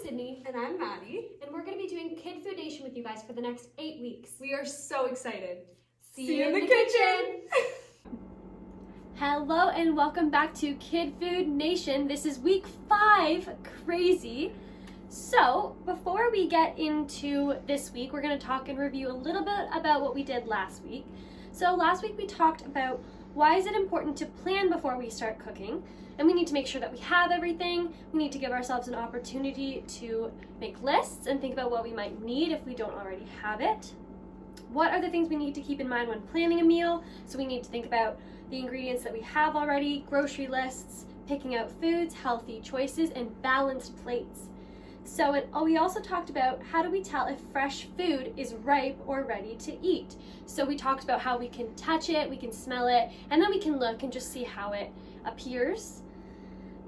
Cydney. And I'm Madi. And we're going to be doing Kid Food Nation with you guys for the next 8 weeks. We are so excited. See you in the kitchen! Hello and welcome back to Kid Food Nation. This is week 5. Crazy. So, before we get into this week, we're going to talk and review a little bit about what we did last week. So, last week we talked about why is it important to plan before we start cooking, and we need to make sure that we have everything. We need to give ourselves an opportunity to make lists and think about what we might need if we don't already have it. What are the things we need to keep in mind when planning a meal? So we need to think about the ingredients that we have already, grocery lists, picking out foods, healthy choices, and balanced plates. So we also talked about how do we tell if fresh food is ripe or ready to eat. So we talked about how we can touch it, we can smell it, and then we can look and just see how it appears.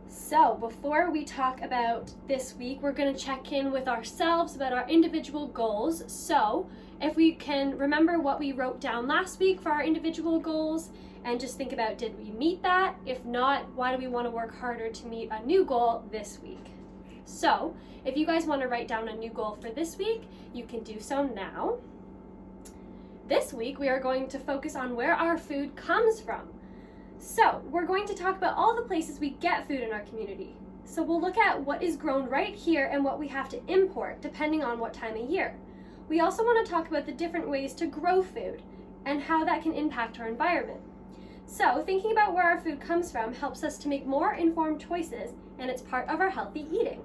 So before we talk about this week, we're going to check in with ourselves about our individual goals. So if we can remember what we wrote down last week for our individual goals and just think about, did we meet that? If not, why do we want to work harder to meet a new goal this week? So if you guys want to write down a new goal for this week, you can do so now. This week, we are going to focus on where our food comes from. So we're going to talk about all the places we get food in our community. So we'll look at what is grown right here and what we have to import, depending on what time of year. We also want to talk about the different ways to grow food and how that can impact our environment. So thinking about where our food comes from helps us to make more informed choices, and it's part of our healthy eating.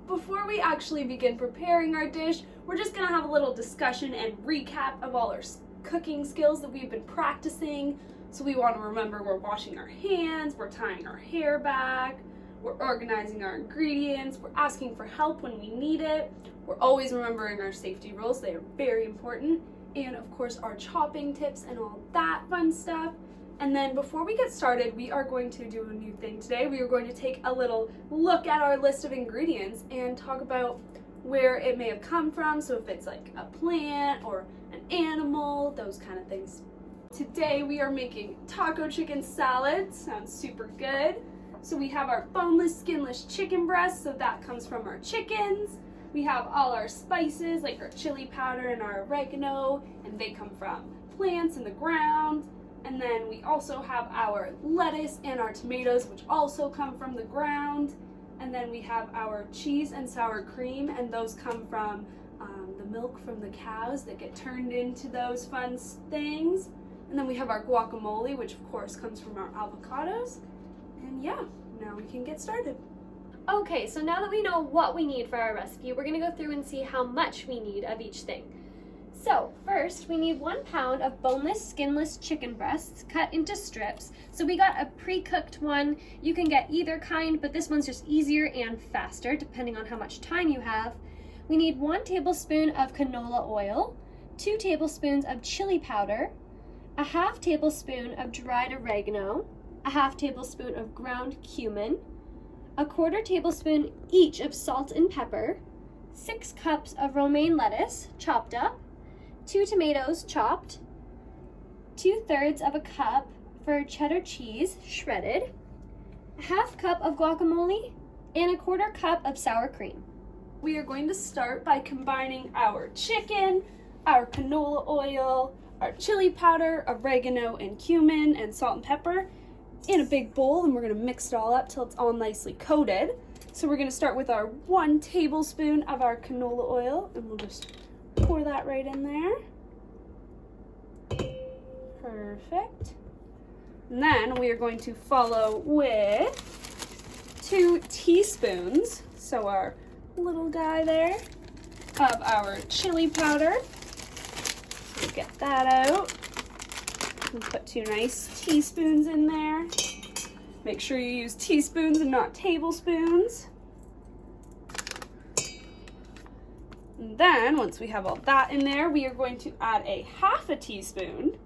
Before we actually begin preparing our dish, we're just going to have a little discussion and recap of all our cooking skills that we've been practicing. So we want to remember we're washing our hands, we're tying our hair back, we're organizing our ingredients, we're asking for help when we need it, we're always remembering our safety rules, they are very important, and of course our chopping tips and all that fun stuff. And then before we get started, we are going to do a new thing today. We are going to take a little look at our list of ingredients and talk about where it may have come from. So if it's like a plant or an animal, those kind of things. Today we are making taco chicken salad. Sounds super good. So we have our boneless, skinless chicken breast. So that comes from our chickens. We have all our spices like our chili powder and our oregano, and they come from plants in the ground. And then we also have our lettuce and our tomatoes, which also come from the ground. And then we have our cheese and sour cream, and those come from the milk from the cows that get turned into those fun things. And then we have our guacamole, which of course comes from our avocados. And yeah, now we can get started. Okay, so now that we know what we need for our recipe, we're going to go through and see how much we need of each thing. So first, we need 1 pound of boneless, skinless chicken breasts cut into strips. So we got a pre-cooked one. You can get either kind, but this one's just easier and faster, depending on how much time you have. We need 1 tablespoon of canola oil, 2 tablespoons of chili powder, a half tablespoon of dried oregano, a half tablespoon of ground cumin, a 1/4 tablespoon each of salt and pepper, 6 cups of romaine lettuce chopped up, 2 tomatoes chopped, 2/3 of a cup for cheddar cheese shredded, a half cup of guacamole, and a 1/4 cup of sour cream. We are going to start by combining our chicken, our canola oil, our chili powder, oregano, and cumin, and salt and pepper in a big bowl, and we're going to mix it all up till it's all nicely coated. So we're going to start with our 1 tablespoon of our canola oil, and we'll just pour that right in there. Perfect. And then we are going to follow with 2 teaspoons, so our little guy there, of our chili powder. So get that out. And put 2 nice teaspoons in there. Make sure you use teaspoons and not tablespoons. And then, once we have all that in there, we are going to add a half a teaspoon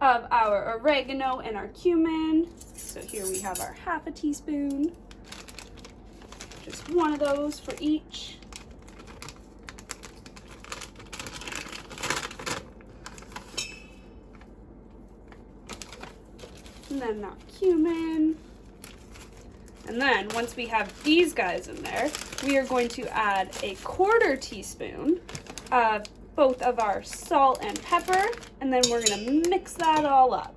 of our oregano and our cumin. So here we have our half a teaspoon. Just 1 of those for each. And then our cumin. And then once we have these guys in there, we are going to add a 1/4 teaspoon of both of our salt and pepper, and then we're gonna mix that all up.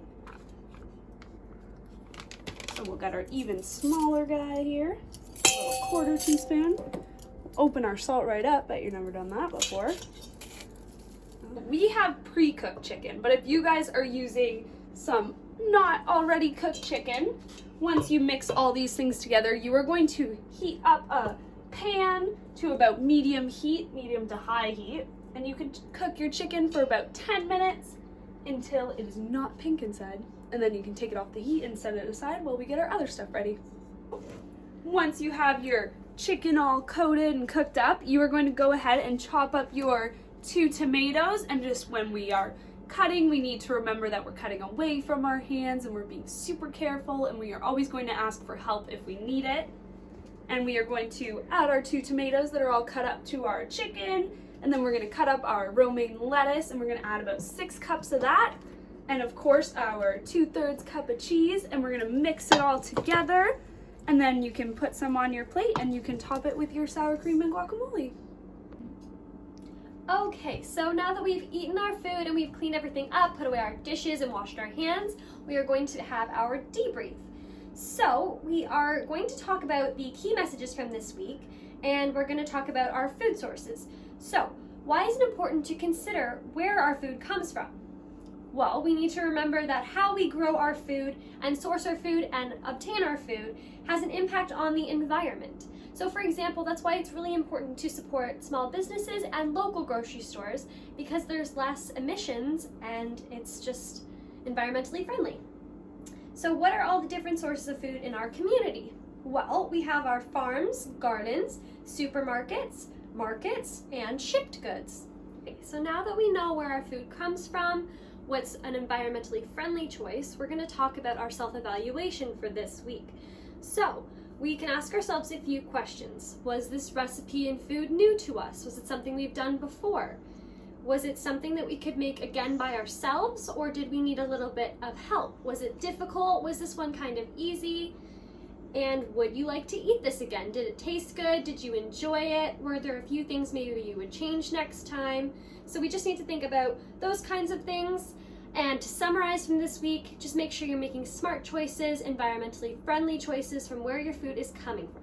So we'll get our even smaller guy here, a little 1/4 teaspoon. Open our salt right up, bet you've never done that before. We have pre-cooked chicken, but if you guys are using some not already cooked chicken, once you mix all these things together, you are going to heat up a pan to about medium to high heat, and you can cook your chicken for about 10 minutes until it is not pink inside, and then you can take it off the heat and set it aside while we get our other stuff ready. Once you have your chicken all coated and cooked up, you are going to go ahead and chop up your 2 tomatoes, and just when we are cutting, we need to remember that we're cutting away from our hands and we're being super careful, and we are always going to ask for help if we need it. And we are going to add our 2 tomatoes that are all cut up to our chicken, and then we're going to cut up our romaine lettuce, and we're going to add about 6 cups of that, and of course our 2/3 cup of cheese, and we're going to mix it all together, and then you can put some on your plate and you can top it with your sour cream and guacamole. Okay, so now that we've eaten our food and we've cleaned everything up, put away our dishes and washed our hands, we are going to have our debrief. So we are going to talk about the key messages from this week, and we're going to talk about our food sources. So why is it important to consider where our food comes from? Well, we need to remember that how we grow our food and source our food and obtain our food has an impact on the environment. So for example, that's why it's really important to support small businesses and local grocery stores, because there's less emissions and it's just environmentally friendly. So what are all the different sources of food in our community? Well, we have our farms, gardens, supermarkets, markets, and shipped goods. Okay, so now that we know where our food comes from, what's an environmentally friendly choice, we're going to talk about our self-evaluation for this week. So we can ask ourselves a few questions. Was this recipe and food new to us? Was it something we've done before? Was it something that we could make again by ourselves, or did we need a little bit of help? Was it difficult? Was this one kind of easy? And would you like to eat this again? Did it taste good? Did you enjoy it? Were there a few things maybe you would change next time? So we just need to think about those kinds of things. And to summarize from this week, just make sure you're making smart choices, environmentally friendly choices from where your food is coming from.